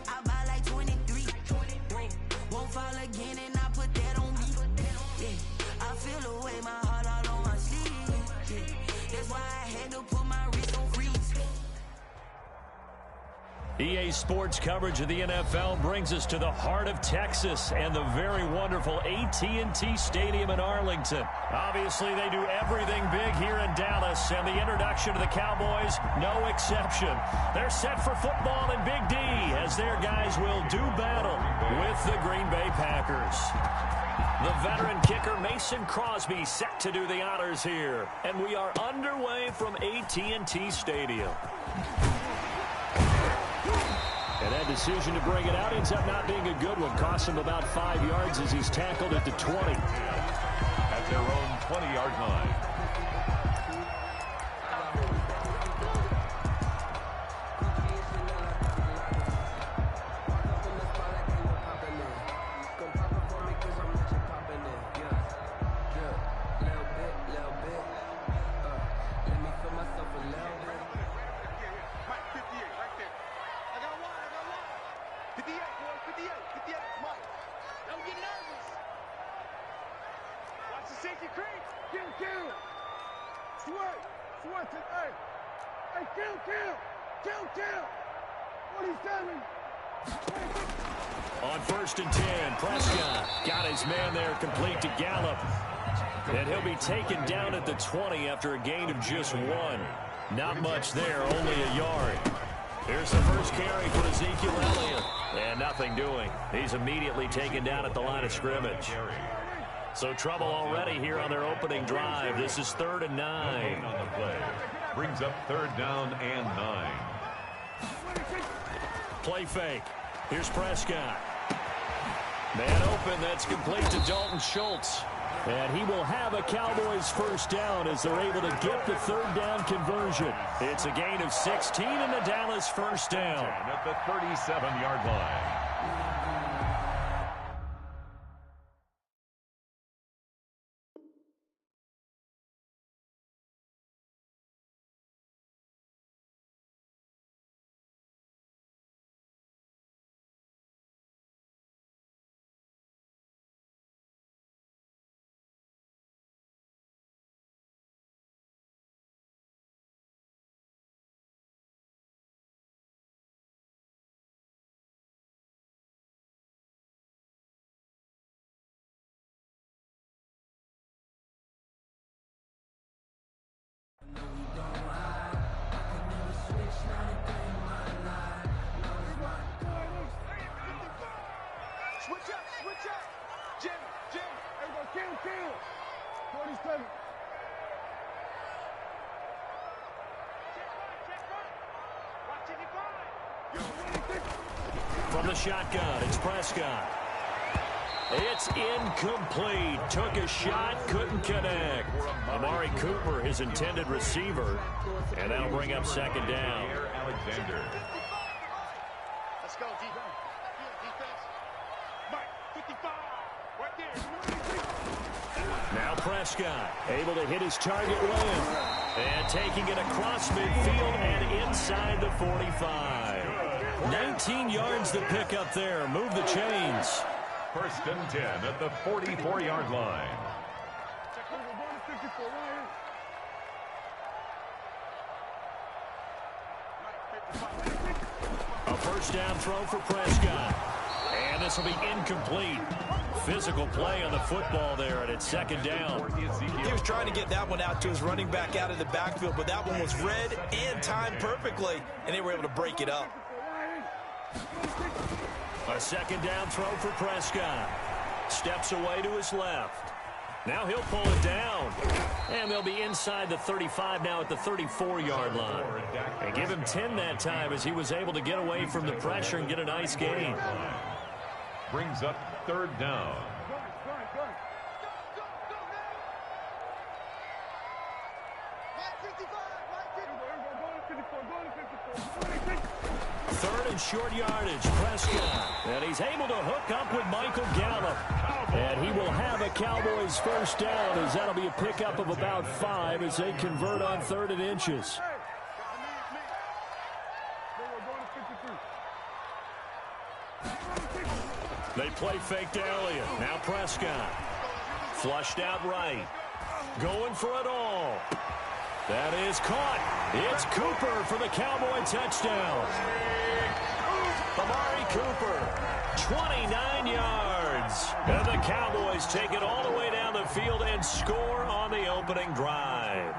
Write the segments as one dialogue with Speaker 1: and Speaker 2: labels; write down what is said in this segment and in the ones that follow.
Speaker 1: I buy like 23. Won't fall again and I put that on me. Yeah, I feel the way, my heart all on my sleeve. Yeah, that's why I had to put my wrist on freeze.
Speaker 2: EA Sports coverage of the NFL brings us to the heart of Texas and the very wonderful AT&T Stadium in Arlington. Obviously, they do everything big here in Dallas, and the introduction to the Cowboys, no exception. They're set for football in Big D as their guys will do battle with the Green Bay Packers. The veteran kicker Mason Crosby set to do the honors here, and we are underway from AT&T Stadium. And that decision to bring it out ends up not being a good one. Costs him about 5 yards as he's tackled at the 20.
Speaker 3: At their own 20-yard line.
Speaker 2: On 1st and 10, Prescott got his man there complete to Gallup. And he'll be taken down at the 20 after a gain of just 1. Not much there, only a yard. Here's the first carry for Ezekiel Elliott. And nothing doing. He's immediately taken down at the line of scrimmage. So trouble already here on their opening drive. This is 3rd and 9.
Speaker 3: On the play. Brings up 3rd down and 9.
Speaker 2: Play fake. Here's Prescott. Man open, that's complete to Dalton Schultz. And he will have a Cowboys first down as they're able to get the 3rd down conversion. It's a gain of 16 and the Dallas first down.
Speaker 3: At the 37-yard line.
Speaker 4: Switch up. Jim. Everybody kill. 47.
Speaker 2: From the shotgun, it's Prescott. It's incomplete. Took a shot, couldn't connect. Amari Cooper, his intended receiver. And that'll bring up 2nd down.
Speaker 3: Alexander.
Speaker 4: Let's go, defense. Mike, 55. Right there.
Speaker 2: Now Prescott, able to hit his target well. And taking it across midfield and inside the 45. 19 yards to pick up there. Move the chains.
Speaker 3: 1st and 10 at the 44-yard line.
Speaker 2: A first down throw for Prescott. And this will be incomplete. Physical play on the football there, and it's 2nd down.
Speaker 5: He was trying to get that one out to his running back out of the backfield, but that one was read and timed perfectly, and they were able to break it up.
Speaker 2: A 2nd down throw for Prescott. Steps away to his left. Now he'll pull it down. And they'll be inside the 35 now at the 34-yard line. And give him 10 that time as he was able to get away from the pressure and get a nice gain.
Speaker 3: Brings up 3rd down.
Speaker 2: Third and short yardage. Prescott. And he's able to hook up with Michael Gallup. And he will have a Cowboys first down, as that'll be a pickup of about 5 as they convert on 3rd and inches. They play fake to Elliott. Now Prescott. Flushed out right. Going for it all. That is caught. It's Cooper for the Cowboy touchdown. Amari Cooper, 29 yards. And the Cowboys take it all the way down the field and score on the opening drive.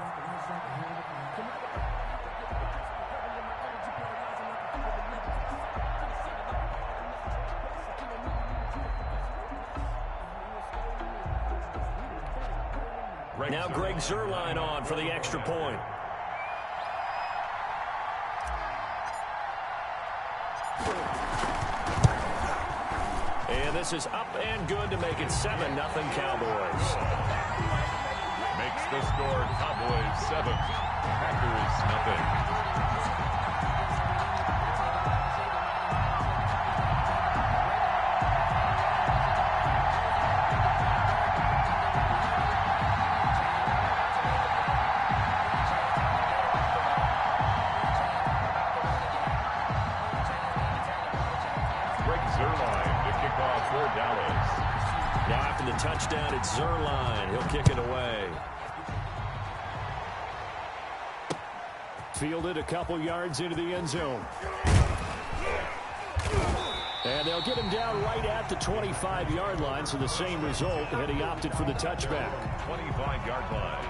Speaker 2: Now Greg Zuerlein on for the extra point. And this is up and good to make it 7-0 Cowboys.
Speaker 3: Makes the score Cowboys 7, Packers 0.
Speaker 2: Touchdown, it's Zuerlein. He'll kick it away. Fielded a couple yards into the end zone. And they'll get him down right at the 25-yard line, so the same result, and he opted for the touchback.
Speaker 3: 25-yard line.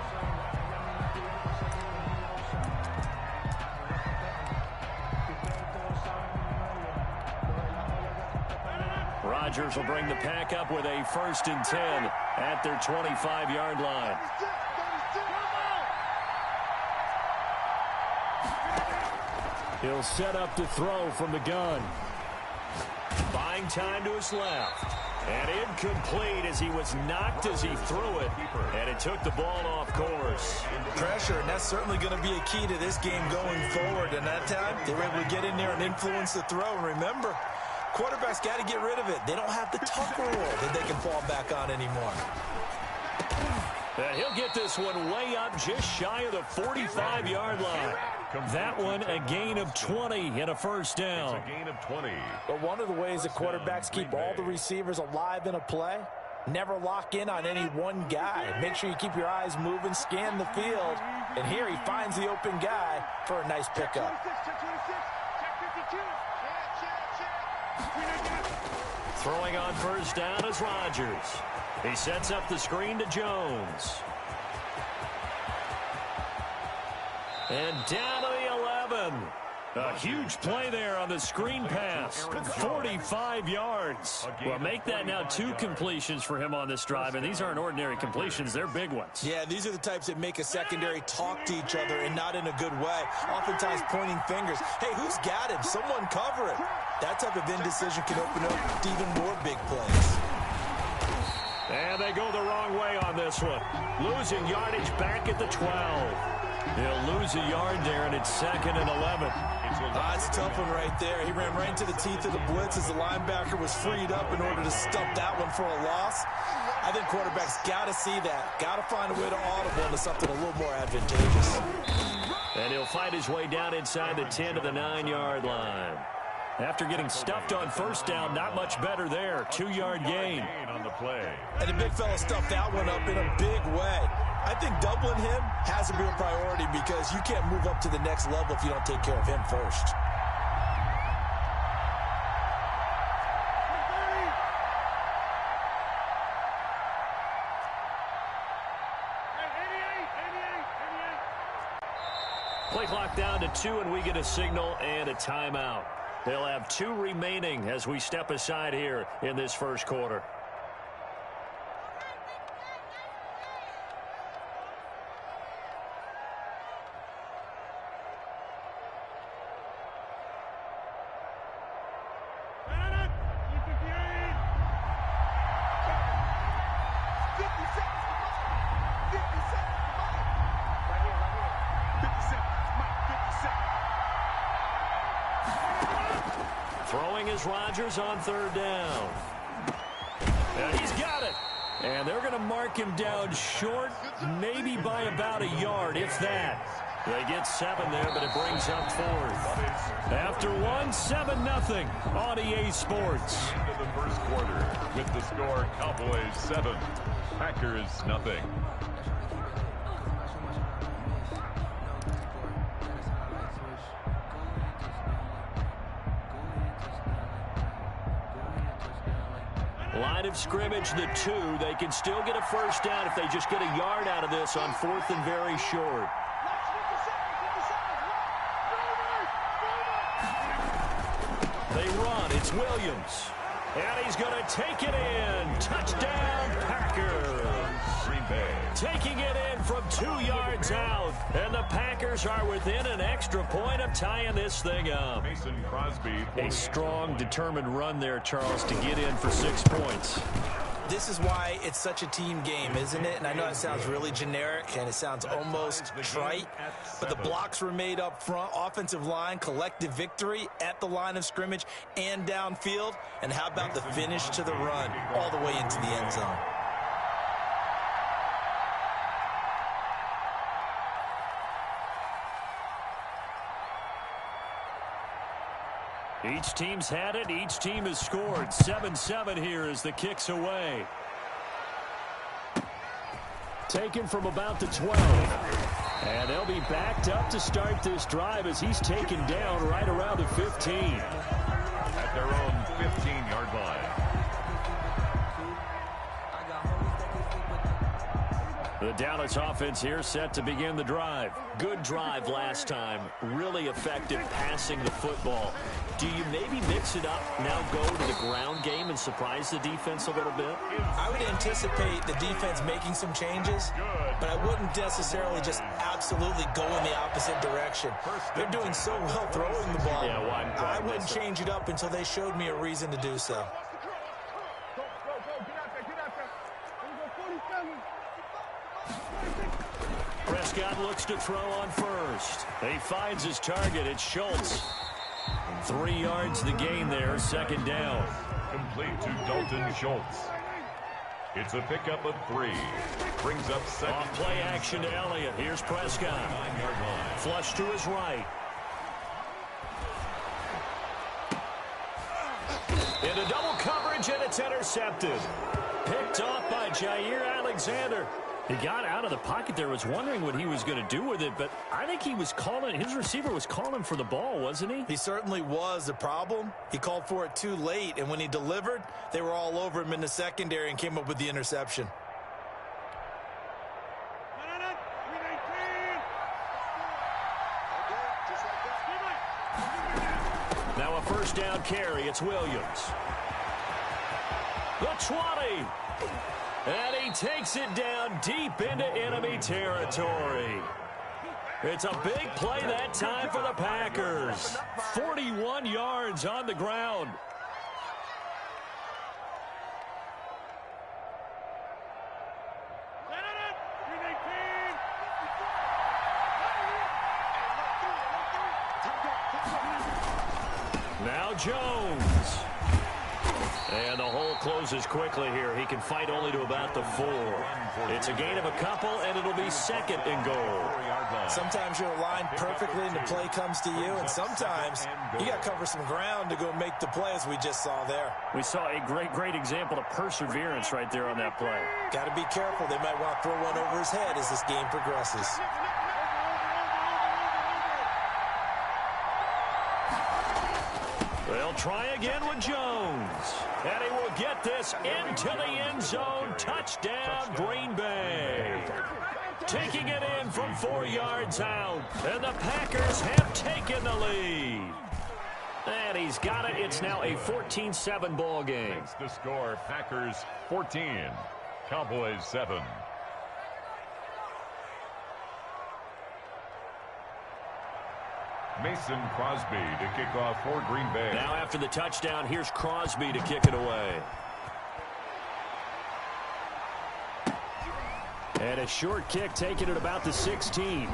Speaker 2: Rodgers will bring the pack up with a 1st and 10 at their 25-yard line. He'll set up to throw from the gun. Buying time to his left. And incomplete as he was knocked as he threw it. And it took the ball off course.
Speaker 5: Pressure, and that's certainly going to be a key to this game going forward. And that time, they were able to get in there and influence the throw. And remember, quarterbacks got to get rid of it. They don't have the tuck rule that they can fall back on anymore.
Speaker 2: And he'll get this one way up just shy of the 45-yard line. That one a gain of 20 and a first down.
Speaker 3: It's a gain of 20.
Speaker 5: But one of the ways that quarterbacks keep all the receivers alive in a play, never lock in on any one guy. Make sure you keep your eyes moving, scan the field. And here he finds the open guy for a nice pickup.
Speaker 2: Throwing on first down is Rodgers. He sets up the screen to Jones. And down to the 11. A huge play there on the screen pass. 45 yards. Well, make that now 2 completions for him on this drive, and these aren't ordinary completions. They're big ones.
Speaker 5: Yeah, these are the types that make a secondary talk to each other and not in a good way. Oftentimes pointing fingers. Hey, who's got him? Someone cover it. That type of indecision can open up to even more big plays.
Speaker 2: And they go the wrong way on this one. Losing yardage back at the 12. He'll lose a yard there, and it's 2nd and 11.
Speaker 5: That's a tough one right there. He ran right into the teeth of the blitz as the linebacker was freed up in order to stop that one for a loss. I think quarterbacks got to see that. Got to find a way to audible into something a little more advantageous.
Speaker 2: And he'll fight his way down inside the 10 to the 9-yard line. After getting stuffed on first down, not much better there. 2-yard gain.
Speaker 3: On the play.
Speaker 5: And the big fella stuffed that one up in a big way. I think doubling him has a real priority because you can't move up to the next level if you don't take care of him first.
Speaker 2: Play clock down to 2, and we get a signal and a timeout. They'll have 2 remaining as we step aside here in this first quarter. Throwing is Rodgers on third down. And he's got it. And they're going to mark him down short, maybe by about a yard, if that. They get 7 there, but it brings up 4th. After 1, 7-0 on EA Sports.
Speaker 3: Into the first quarter with the score Cowboys 7, Packers 0.
Speaker 2: Line of scrimmage, the 2. They can still get a first down if they just get a yard out of this on 4th and very short. They run. It's Williams. And he's going to take it in. Touchdown, Packers.
Speaker 3: Green Bay.
Speaker 2: Taking it in from 2 yards out. And the Packers are within an extra point of tying this thing up.
Speaker 3: Mason Crosby.
Speaker 2: A strong, determined run there, Charles, to get in for 6 points.
Speaker 5: This is why it's such a team game, isn't it? And I know it sounds really generic and it sounds almost trite, but the blocks were made up front, offensive line, collective victory at the line of scrimmage and downfield. And how about the finish to the run all the way into the end zone?
Speaker 2: Each team's had it. Each team has scored. 7-7 here as the kick's away. Taken from about the 12. And they'll be backed up to start this drive as he's taken down right around the 15.
Speaker 3: At their own 15-yard line.
Speaker 2: The Dallas offense here set to begin the drive. Good drive last time. Really effective passing the football. Do you maybe mix it up, now go to the ground game and surprise the defense a little bit?
Speaker 5: I would anticipate the defense making some changes, but I wouldn't necessarily just absolutely go in the opposite direction. They're doing so well throwing the ball.
Speaker 2: Yeah, well,
Speaker 5: I wouldn't change it up until they showed me a reason to do so.
Speaker 2: Prescott looks to throw on first. He finds his target. It's Schultz. 3 yards the gain there, second down.
Speaker 3: Complete to Dalton Schultz. It's a pickup of 3. Brings up second.
Speaker 2: Off play action to Elliott. Here's Prescott.
Speaker 3: 9-yard line.
Speaker 2: Flush to his right. Into double coverage, and it's intercepted. Picked off by Jair Alexander. He got out of the pocket there, was wondering what he was going to do with it, but I think he was calling, his receiver was calling for the ball, wasn't he?
Speaker 5: He certainly was. The problem, he called for it too late, and when he delivered, they were all over him in the secondary and came up with the interception.
Speaker 2: Now a first down carry, it's Williams. The 20. And he takes it down deep into enemy territory. It's a big play that time for the Packers. 41 yards on the ground. Now Jones. And the hole closes quickly here. He can fight only to about the 4. It's a gain of a couple, and it'll be second and goal.
Speaker 5: Sometimes you're aligned perfectly and the play comes to you, and sometimes you got to cover some ground to go make the play, as we just saw there.
Speaker 2: We saw a great example of perseverance right there on that play.
Speaker 5: Got to be careful. They might want to throw one over his head as this game progresses.
Speaker 2: They'll try again with Jones. And he will get this into the end zone. Touchdown, Green Bay. Taking it in from 4 yards out. And the Packers have taken the lead. And he's got it. It's now a 14-7 ball game.
Speaker 3: Makes the score Packers 14, Cowboys 7. Mason Crosby to kick off for Green Bay.
Speaker 2: Now after the touchdown, here's Crosby to kick it away. And a short kick taken at about the 16.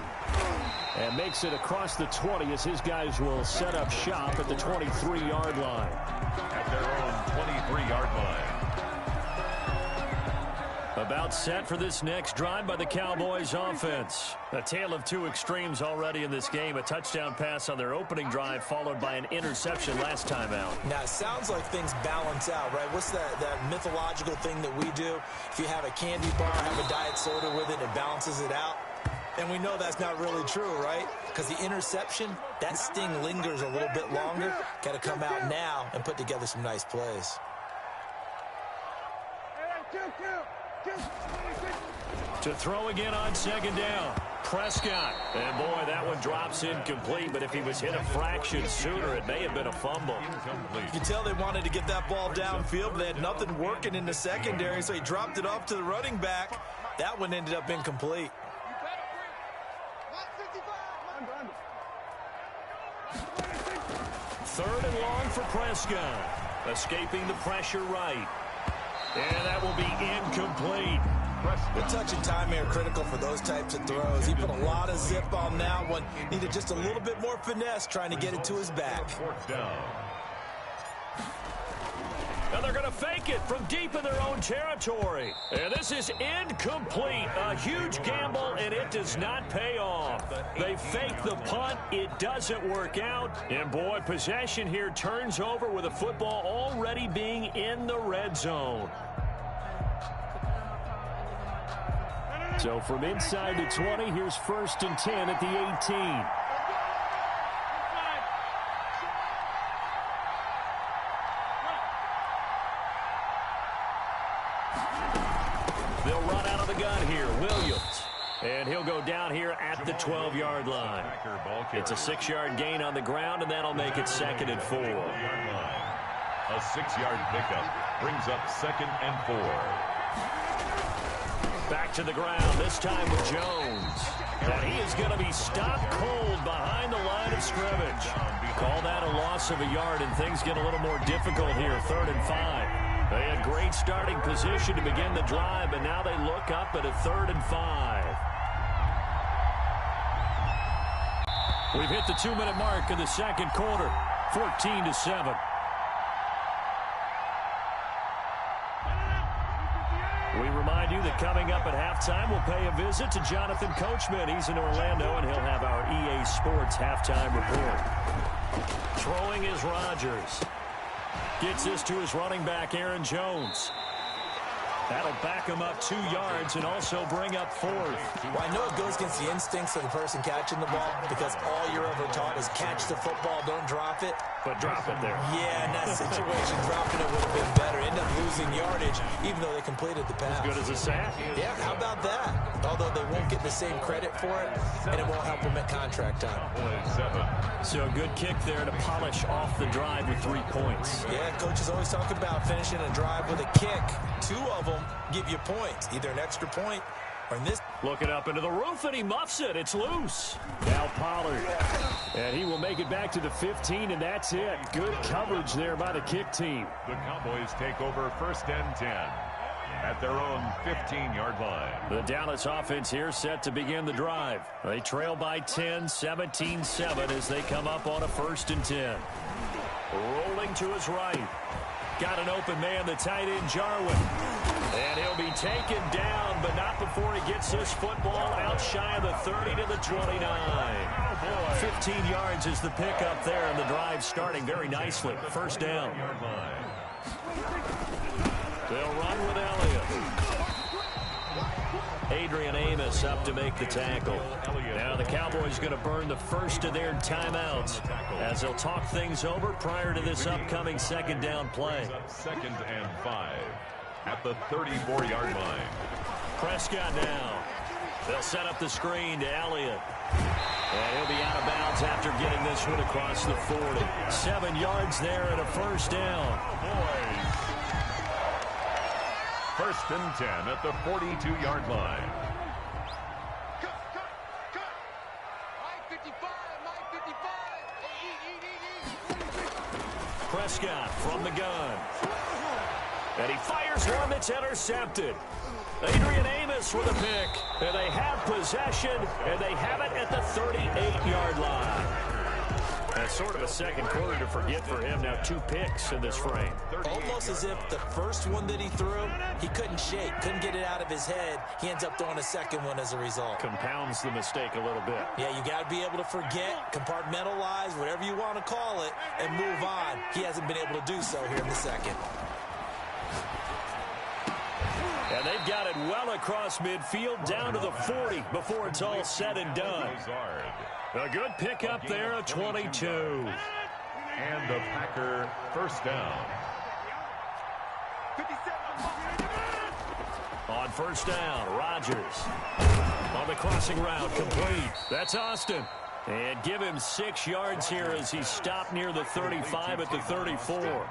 Speaker 2: And makes it across the 20 as his guys will set up shop at the 23-yard line.
Speaker 3: At their own 23-yard line.
Speaker 2: About set for this next drive by the Cowboys offense. A tale of two extremes already in this game. A touchdown pass on their opening drive followed by an interception last time out.
Speaker 5: Now, it sounds like things balance out, right? What's that mythological thing that we do? If you have a candy bar, have a diet soda with it, it balances it out. And we know that's not really true, right? Because the interception, that sting lingers a little bit longer. Got to come out now and put together some nice plays.
Speaker 2: To throw again on second down. Prescott. And boy, that one drops incomplete, but if he was hit a fraction sooner, it may have been a fumble.
Speaker 3: Incomplete.
Speaker 5: You can tell they wanted to get that ball downfield, but they had nothing working in the secondary, so he dropped it off to the running back. That one ended up incomplete.
Speaker 2: Third and long for Prescott. Escaping the pressure right. And that will be incomplete.
Speaker 5: The touch and time here critical for those types of throws. He put a lot of zip on that one. Needed just a little bit more finesse trying to get it to his back.
Speaker 3: Fourth down.
Speaker 2: And they're going to fake it from deep in their own territory. And this is incomplete. A huge gamble, and it does not pay off. They fake the punt. It doesn't work out. And, boy, possession here turns over with the football already being in the red zone. So from inside the 20, here's 1st and 10 at the 18. They'll run out of the gun here. Williams. And he'll go down here at the 12-yard line. It's a 6-yard gain on the ground, and that'll make it 2nd and 4.
Speaker 3: A 6-yard pickup brings up 2nd and 4.
Speaker 2: Back to the ground, this time with Jones. And he is going to be stopped cold behind the line of scrimmage. Call that a loss of a yard, and things get a little more difficult here, 3rd and 5. They had great starting position to begin the drive, but now they look up at a 3rd and 5. We've hit the 2-minute mark of the second quarter, 14-7. We remind you that coming up at halftime, we'll pay a visit to Jonathan Coachman. He's in Orlando, and he'll have our EA Sports halftime report. Throwing is Rodgers. Gets this to his running back, Aaron Jones. That'll back him up 2 yards and also bring up 4th.
Speaker 5: Well, I know it goes against the instincts of the person catching the ball because all you're ever taught is catch the football, don't drop it.
Speaker 2: But drop it there.
Speaker 5: Yeah, in that situation, dropping it would have been better. End up losing yardage, even though they completed the pass.
Speaker 2: As good as a sack.
Speaker 5: Yeah, how about that? Although they won't get the same credit for it, and it won't help them at contract time.
Speaker 2: So a good kick there to polish off the drive with 3 points.
Speaker 5: Yeah, coaches always talk about finishing a drive with a kick. 2 of them give you points, either an extra point or in this.
Speaker 2: Looking up into the roof, and he muffs it. It's loose. Now Pollard. And he will make it back to the 15, and that's it. Good coverage there by the kick team.
Speaker 3: The Cowboys take over 1st and 10 at their own 15-yard line.
Speaker 2: The Dallas offense here set to begin the drive. They trail by 10, 17-7 as they come up on a 1st and 10. Rolling to his right. Got an open man, the tight end, Jarwin. And he'll be taken down, but not before he gets this football out shy of the 30 to the 29. 15 yards is the pickup there, and the drive starting very nicely. 1st down. They'll run with Elliott. Adrian Amos up to make the tackle. Now the Cowboys going to burn the first of their timeouts as they'll talk things over prior to this upcoming 2nd down play.
Speaker 3: 2nd and 5 at the 34-yard line.
Speaker 2: Prescott now. They'll set up the screen to Elliott. And he'll be out of bounds after getting this one across the 40. 7 yards there and a 1st down.
Speaker 3: Boys. 1st and 10 at the 42-yard line.
Speaker 2: Prescott from the gun. And he fires one that's intercepted. Adrian Amos Dallas with a pick. And they have possession, and they have it at the 38-yard line. That's sort of a second quarter to forget for him. Now 2 picks in this frame.
Speaker 5: Almost as if the first one that he threw, he couldn't shake, couldn't get it out of his head. He ends up throwing a second one as a result.
Speaker 2: Compounds the mistake a little bit.
Speaker 5: Yeah, you got to be able to forget, compartmentalize, whatever you want to call it, and move on. He hasn't been able to do so here in the second.
Speaker 2: And they've got it well across midfield down to the 40 before it's all said and done. A good pickup there, a 22.
Speaker 3: And the Packer first down.
Speaker 2: On first down, Rodgers. On the crossing route, complete. That's Austin. And give him 6 yards here as he stopped near the 35 at the 34.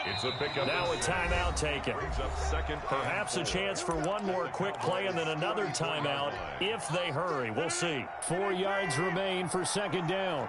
Speaker 3: It's a pickup.
Speaker 2: Now a timeout taken. Perhaps a chance for one more quick play and then another timeout if they hurry. We'll see. 4 yards remain for second down.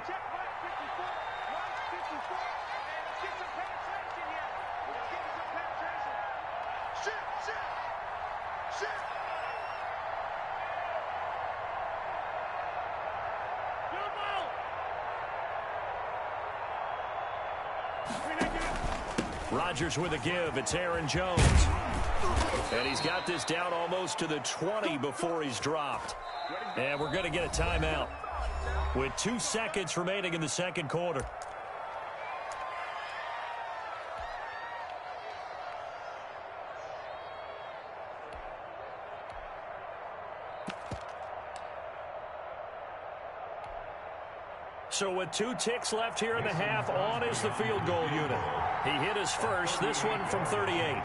Speaker 2: Rodgers with a give. It's Aaron Jones. And he's got this down almost to the 20 before he's dropped. And we're going to get a timeout with 2 seconds remaining in the second quarter. So with 2 ticks left here in the half, on is the field goal unit. He hit his first, this one from 38.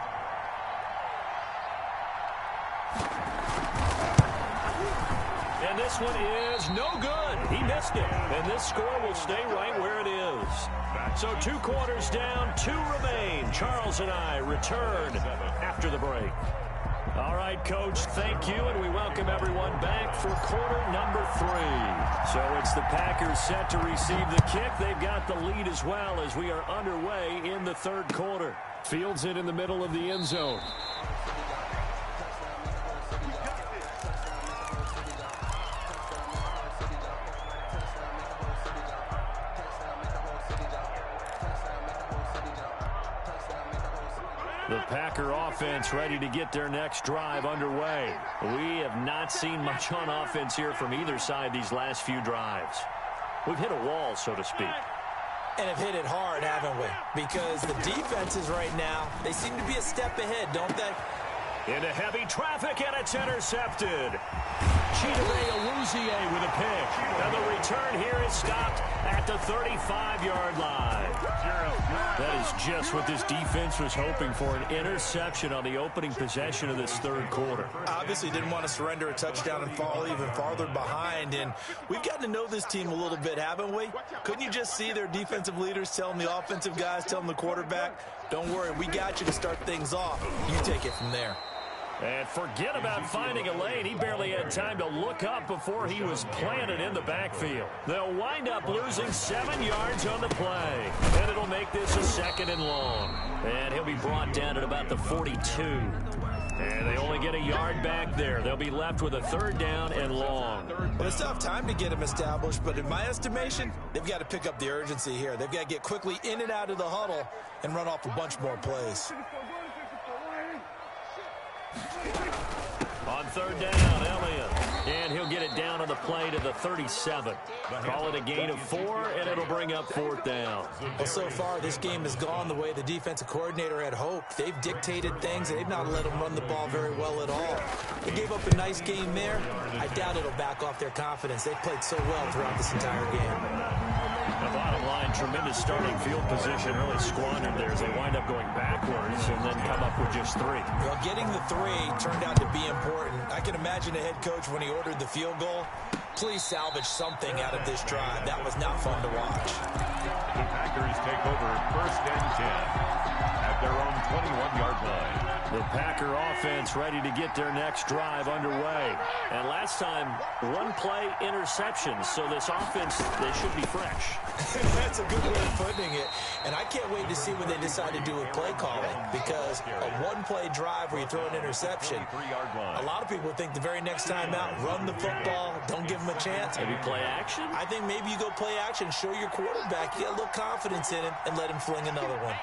Speaker 2: And this one is no good. He missed it. And this score will stay right where it is. So 2 quarters down, 2 remain. Charles and I return after the break. All right, Coach, thank you, and we welcome everyone back for quarter number 3. So it's the Packers set to receive the kick. They've got the lead as well as we are underway in the third quarter. Fields it in the middle of the end zone. The Packer offense ready to get their next drive underway. We have not seen much on offense here from either side these last few drives. We've hit a wall, so to speak.
Speaker 5: And have hit it hard, haven't we? Because the defenses right now, they seem to be a step ahead, don't they?
Speaker 2: Into heavy traffic, and it's intercepted. Chidobe Awuzie with a pick. And the return here is stopped at the 35-yard line. That is just what this defense was hoping for, an interception on the opening possession of this third quarter.
Speaker 5: Obviously didn't want to surrender a touchdown and fall even farther behind. And we've gotten to know this team a little bit, haven't we? Couldn't you just see their defensive leaders telling the offensive guys, telling the quarterback, don't worry, we got you to start things off. You take it from there.
Speaker 2: And forget about finding a lane. He barely had time to look up before he was planted in the backfield. They'll wind up losing 7 yards on the play. And it'll make this a 2nd and long. And he'll be brought down at about the 42. And they only get a yard back there. They'll be left with a 3rd down and long.
Speaker 5: Well, it's tough time to get him established, but in my estimation, they've got to pick up the urgency here. They've got to get quickly in and out of the huddle and run off a bunch more plays.
Speaker 2: On 3rd down, Elliott. And he'll get it down on the play to the 37. Call it a gain of 4, and it'll bring up 4th down.
Speaker 5: Well, so far, this game has gone the way the defensive coordinator had hoped. They've dictated things. They've not let them run the ball very well at all. They gave up a nice game there. I doubt it'll back off their confidence. They've played so well throughout this entire game.
Speaker 2: The bottom line, tremendous starting field position, really squandered there as they wind up going backwards and then come up with just 3.
Speaker 5: Well, getting the 3 turned out to be important. I can imagine the head coach when he ordered the field goal. Please salvage something out of this drive. That was not fun to watch.
Speaker 3: The Packers take over 1st and 10 at their own 21-yard line.
Speaker 2: The Packer offense ready to get their next drive underway. And last time, one-play interceptions. So this offense, they should be fresh.
Speaker 5: That's a good way of putting it. And I can't wait to see what they decide to do with play calling. Because a one-play drive where you throw an interception, a lot of people think the very next time out, run the football, don't give them a chance.
Speaker 2: Maybe play action?
Speaker 5: I think maybe you go play action, show your quarterback, you get a little confidence in him, and let him fling another one.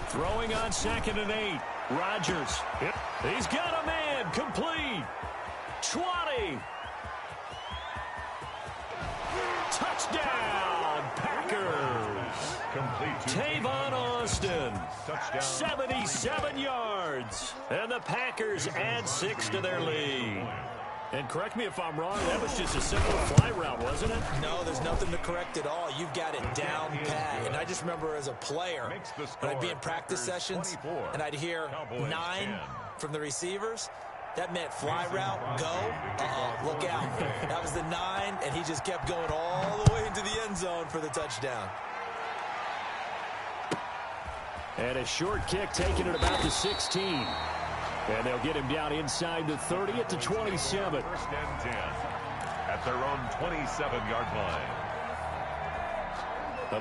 Speaker 2: Throwing on 2nd and 8. Rodgers. Yep. He's got a man. Complete. 20. Touchdown, Packers.
Speaker 3: Complete to
Speaker 2: Tavon Austin.
Speaker 3: Touchdown.
Speaker 2: 77 yards. And the Packers add 6 to their lead. And correct me if I'm wrong, that was just a simple fly route, wasn't it?
Speaker 5: No, there's nothing to correct at all. You've got it down pat. And I just remember as a player, when I'd be in practice sessions, and I'd hear 9 from the receivers, that meant fly route, go, look out. That was the 9, and he just kept going all the way into the end zone for the touchdown.
Speaker 2: And a short kick taken at about the 16. And they'll get him down inside the 30 at the 27.
Speaker 3: 1st and 10 at their own 27-yard line.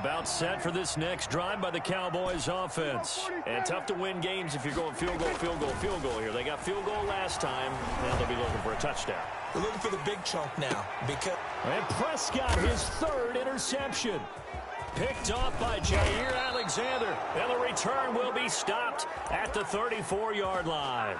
Speaker 2: About set for this next drive by the Cowboys offense. And tough to win games if you're going field goal, field goal, field goal here. They got field goal last time. Now they'll be looking for a touchdown.
Speaker 5: They're looking for the big chunk now.
Speaker 2: And Prescott, his 3rd interception. Picked off by Jair Alexander. And the return will be stopped at the 34-yard line.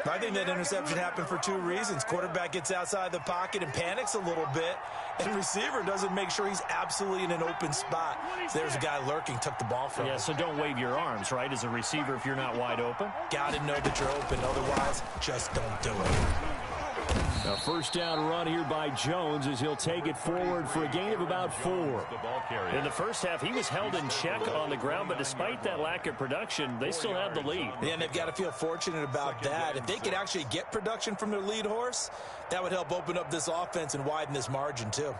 Speaker 5: I think that interception happened for 2 reasons. Quarterback gets outside the pocket and panics a little bit, and receiver doesn't make sure he's absolutely in an open spot. So there's a guy lurking, took the ball from him.
Speaker 2: Yeah, so don't wave your arms, right, as a receiver if you're not wide open.
Speaker 5: Got to know that you're open. Otherwise, just don't do it.
Speaker 2: A 1st down run here by Jones as he'll take it forward for a gain of about 4. In the first half, he was held in check on the ground, but despite that lack of production, they still have the lead.
Speaker 5: Yeah, and they've got to feel fortunate about that. If they could actually get production from their lead horse, that would help open up this offense and widen this margin, too.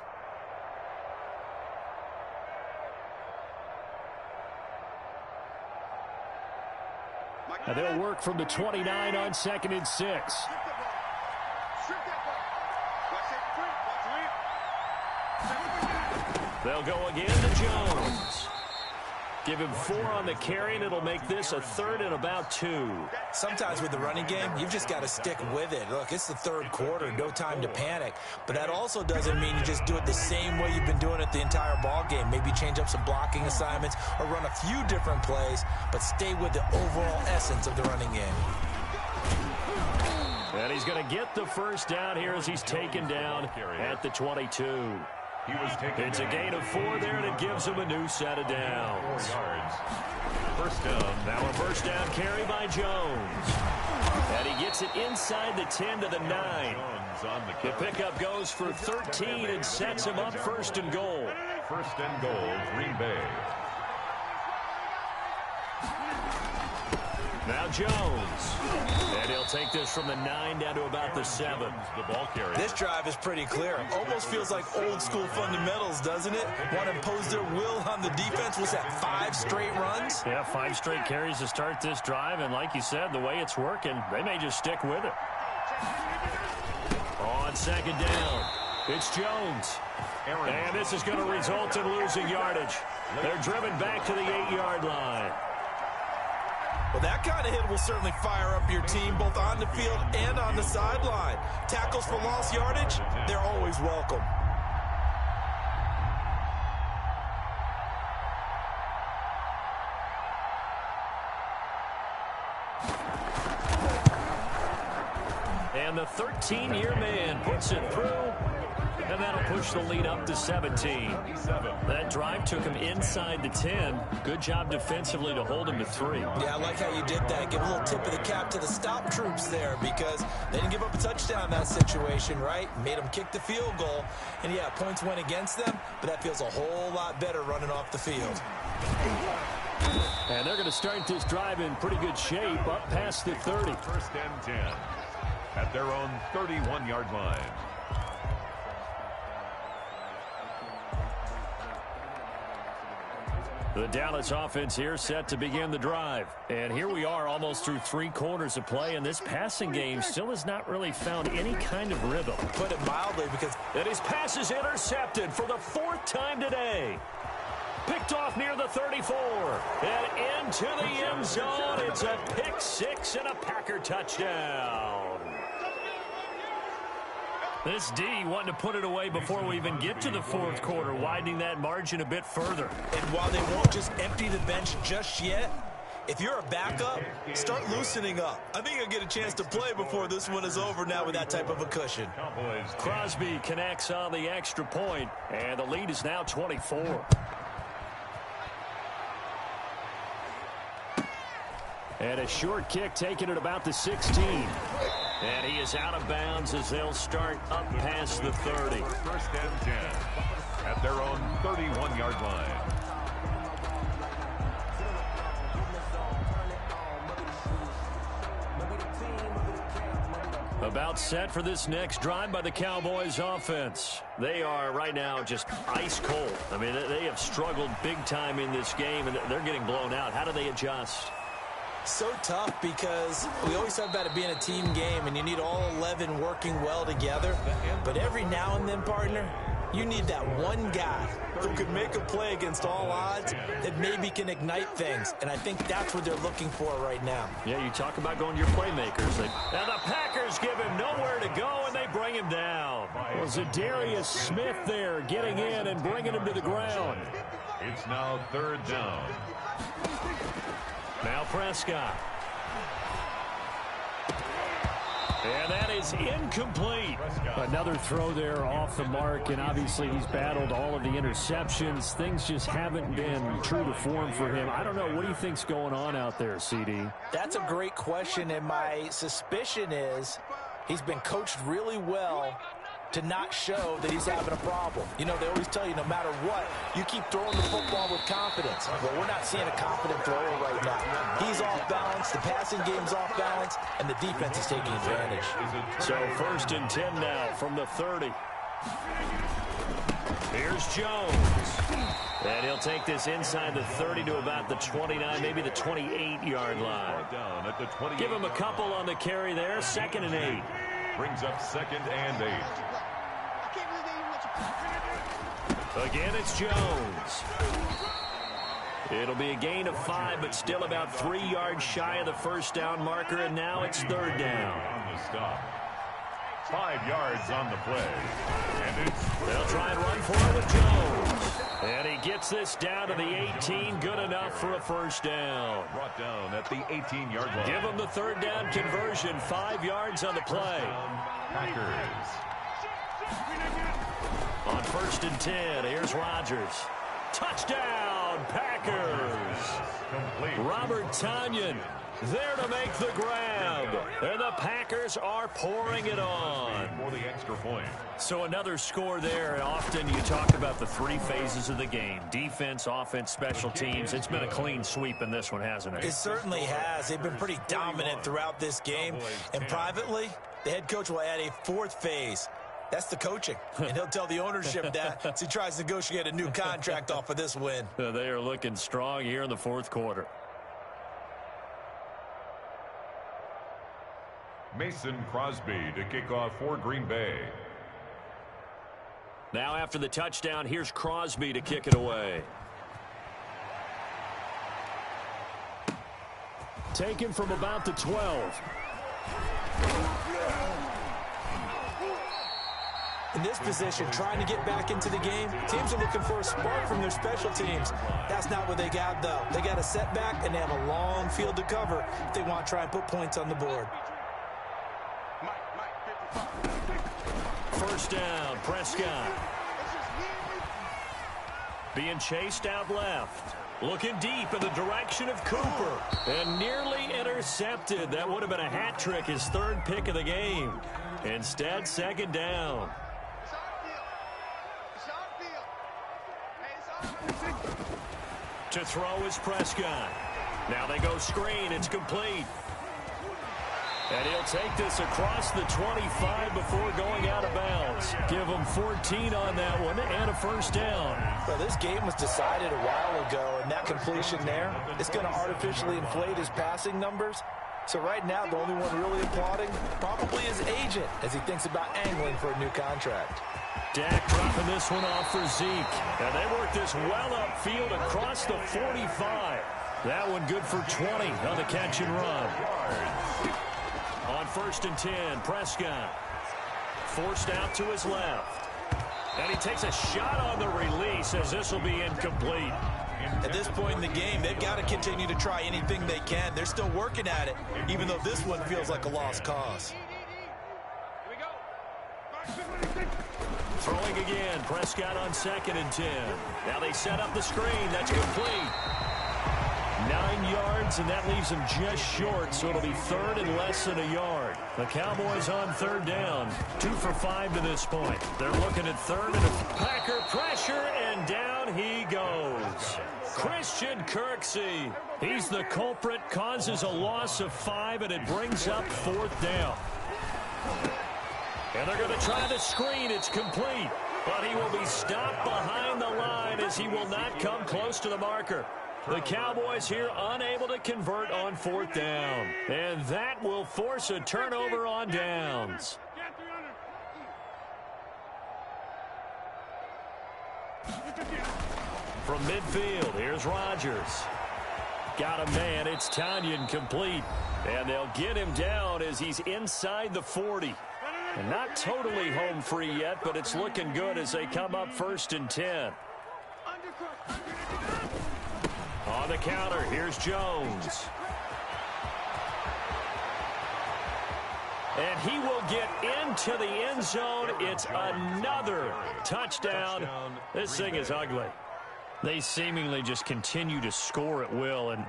Speaker 2: Now they'll work from the 29 on 2nd and 6. They'll go again to Jones. Give him 4 on the carry, and it'll make this a 3rd and about 2.
Speaker 5: Sometimes with the running game, you've just got to stick with it. Look, it's the 3rd quarter, no time to panic. But that also doesn't mean you just do it the same way you've been doing it the entire ball game. Maybe change up some blocking assignments or run a few different plays, but stay with the overall essence of the running game.
Speaker 2: And he's going to get the 1st down here as he's taken down at the 22. It's a gain of 4 there, and it gives him a new set of downs.
Speaker 3: 4 yards. 1st down.
Speaker 2: Now a 1st down carry by Jones. And he gets it inside the 10 to the 9. The pickup goes for 13 and sets him up 1st and goal.
Speaker 3: 1st and goal, Green Bay.
Speaker 2: Now Jones. And he'll take this from the 9 down to about the 7.
Speaker 3: The ball carrier.
Speaker 5: This drive is pretty clear. Almost feels like old school fundamentals, doesn't it? Want to impose their will on the defense. Was that 5 straight runs?
Speaker 2: Yeah, 5 straight carries to start this drive. And like you said, the way it's working, they may just stick with it. On 2nd down, it's Jones. And this is going to result in losing yardage. They're driven back to the 8-yard line.
Speaker 5: Well, that kind of hit will certainly fire up your team, both on the field and on the sideline. Tackles for lost yardage, they're always welcome.
Speaker 2: And the 13-year man puts it through. And that'll push the lead up to 17. That drive took him inside the 10. Good job defensively to hold him to 3.
Speaker 5: Yeah, I like how you did that. Give a little tip of the cap to the stop troops there because they didn't give up a touchdown in that situation, right? Made them kick the field goal. And, yeah, points went against them, but that feels a whole lot better running off the field.
Speaker 2: And they're going to start this drive in pretty good shape up past the 30.
Speaker 3: 1st and 10 at their own 31-yard line.
Speaker 2: The Dallas offense here set to begin the drive. And here we are almost through 3 quarters of play, and this passing game still has not really found any kind of rhythm.
Speaker 5: Put it mildly, because
Speaker 2: and his pass is intercepted for the 4th time today. Picked off near the 34. And into the end zone. It's a pick 6 and a Packer touchdown. This D wanting to put it away before we even get to the 4th quarter, widening that margin a bit further.
Speaker 5: And while they won't just empty the bench just yet, if you're a backup, start loosening up. I think you'll get a chance to play before this one is over now with that type of a cushion.
Speaker 2: Crosby connects on the extra point, and the lead is now 24. And a short kick taken at about the 16. And he is out of bounds as they'll start up past the 30.
Speaker 3: First and 10 at their own 31-yard line.
Speaker 2: About set for this next drive by the Cowboys offense. They are right now just ice cold. I mean, they have struggled big time in this game, and they're getting blown out. How do they adjust?
Speaker 5: So tough, because we always talk about it being a team game and you need all 11 working well together. But every now and then, partner, you need that one guy who can make a play against all odds that maybe can ignite things. And I think that's what they're looking for right now.
Speaker 2: Yeah, you talk about going to your playmakers. Now the Packers give him nowhere to go, and they bring him down. Well, Zadarius Smith there getting in and bringing him to the ground.
Speaker 3: It's now 3rd down.
Speaker 2: Now Prescott. And that is incomplete. Another throw there off the mark, and obviously he's battled all of the interceptions. Things just haven't been true to form for him. I don't know. What do you think's going on out there, CD?
Speaker 5: That's a great question, and my suspicion is he's been coached really well to not show that he's having a problem. You know, they always tell you no matter what, you keep throwing the football with confidence. Well, we're not seeing a confident thrower right now. He's off balance, the passing game's off balance, and the defense is taking advantage.
Speaker 2: So 1st and 10 now from the 30. Here's Jones. And he'll take this inside the 30 to about the 29, maybe the 28-yard line. Give him a couple on the carry there. 2nd and 8.
Speaker 3: Brings up 2nd and 8.
Speaker 2: Again, it's Jones. It'll be a gain of 5, but still about 3 yards shy of the 1st down marker, and now it's 3rd down.
Speaker 3: On the stop. 5 yards on the play. And
Speaker 2: they'll try and run for it with Jones. And he gets this down to the 18, good enough for a 1st down.
Speaker 3: Brought down at the 18-yard line.
Speaker 2: Give him the 3rd down conversion, 5 yards on the play.
Speaker 3: Packers.
Speaker 2: On 1st and 10, here's Rodgers. Touchdown, Packers.
Speaker 3: Complete.
Speaker 2: Robert Tonyan there to make the grab. And the Packers are pouring it on.
Speaker 3: For the extra point.
Speaker 2: So another score there. And often you talk about the 3 phases of the game. Defense, offense, special teams. It's been a clean sweep in this one, hasn't it?
Speaker 5: It certainly has. They've been pretty dominant throughout this game. And privately, the head coach will add a 4th phase. That's the coaching. And he'll tell the ownership that as he tries to negotiate a new contract off of this win.
Speaker 2: They are looking strong here in the 4th quarter.
Speaker 3: Mason Crosby to kick off for Green Bay.
Speaker 2: Now after the touchdown, here's Crosby to kick it away. Taken from about the 12.
Speaker 5: In this position, trying to get back into the game, teams are looking for a spark from their special teams. That's not what they got, though. They got a setback, and they have a long field to cover if they want to try and put points on the board.
Speaker 2: 1st down, Prescott. Being chased out left. Looking deep in the direction of Cooper. And nearly intercepted. That would have been a hat trick, his 3rd pick of the game. Instead, 2nd down. To throw is Prescott. Now they go screen. It's complete. And he'll take this across the 25 before going out of bounds. Give them 14 on that one and a first down.
Speaker 5: Well, this game was decided a while ago, and that completion there is going to artificially inflate his passing numbers. So right now, the only one really applauding probably his agent as he thinks about angling for a new contract.
Speaker 2: Dak dropping this one off for Zeke. And they work this well upfield across the 45. That one good for 20 on the catch and run. On 1st and 10, Prescott. Forced out to his left. And he takes a shot on the release as this will be incomplete.
Speaker 5: At this point in the game, they've got to continue to try anything they can. They're still working at it, even though this one feels like a lost cause.
Speaker 2: Throwing again, Prescott on 2nd and 10. Now they set up the screen. That's complete. 9 yards, and that leaves them just short, so it'll be 3rd and less than a yard. The Cowboys on 3rd down. 2 for 5 to this point. They're looking at 3rd and a Packer pressure, and down he goes. Christian Kirksey. He's the culprit, causes a loss of 5, and it brings up 4th down. And they're going to try the screen. It's complete. But he will be stopped behind the line as he will not come close to the marker. The Cowboys here unable to convert on 4th down. And that will force a turnover on downs. From midfield, here's Rodgers. Got a man. It's Tanyan complete. And they'll get him down as he's inside the 40. And not totally home free yet, but it's looking good as they come up 1st and 10. On the counter, here's Jones. And he will get into the end zone. It's another touchdown. This thing is ugly. They seemingly just continue to score at will. And